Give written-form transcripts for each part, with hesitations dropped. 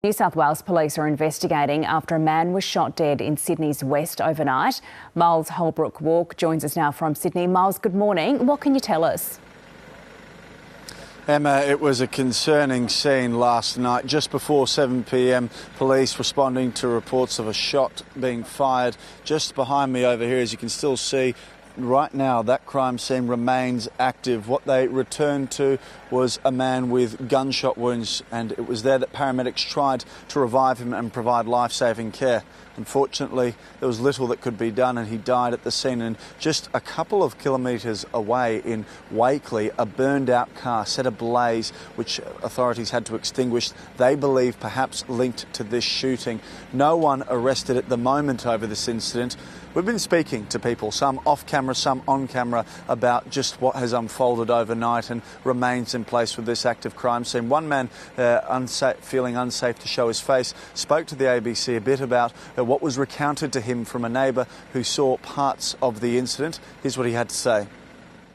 New South Wales police are investigating after a man was shot dead in Sydney's west overnight. Miles Holbrook Walk joins us now from Sydney. Miles, good morning. What can you tell us? Emma, it was a concerning scene last night. Just before 7 p.m, police responding to reports of a shot being fired just behind me over here. As you can still see right now, that crime scene remains active. What they returned to was a man with gunshot wounds, and it was there that paramedics tried to revive him and provide life-saving care. Unfortunately, there was little that could be done, and he died at the scene. And just a couple of kilometres away in Wakeley, a burned-out car set ablaze, which authorities had to extinguish. They believe perhaps linked to this shooting. No one arrested at the moment over this incident. We've been speaking to people, some off camera, some on camera, about just what has unfolded overnight and remains in place with this active crime scene. One man, feeling unsafe to show his face, spoke to the ABC a bit about what was recounted to him from a neighbour who saw parts of the incident. Here's what he had to say.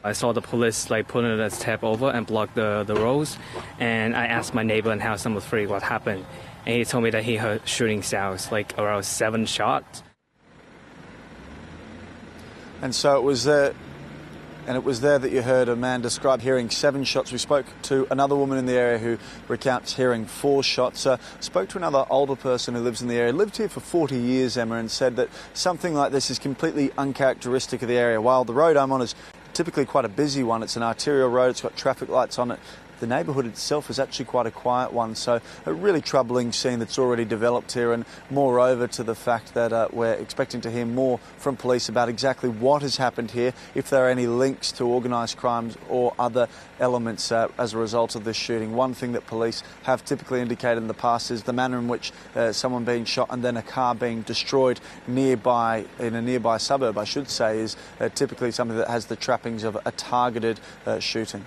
I saw the police putting a step over and block the roads, and I asked my neighbour in house number 3 what happened, and he told me that he heard shooting sounds, around 7 shots. And so it was there that you heard a man describe hearing 7 shots. We spoke to another woman in the area who recounts hearing 4 shots. Spoke to another older person who lives in the area, lived here for 40 years, Emma, and said that something like this is completely uncharacteristic of the area. While the road I'm on is typically quite a busy one, it's an arterial road, it's got traffic lights on it. The neighbourhood itself is actually quite a quiet one, so a really troubling scene that's already developed here, and moreover to the fact that we're expecting to hear more from police about exactly what has happened here, if there are any links to organised crimes or other elements as a result of this shooting. One thing that police have typically indicated in the past is the manner in which someone being shot and then a car being destroyed nearby, in a nearby suburb, I should say, is typically something that has the trappings of a targeted shooting.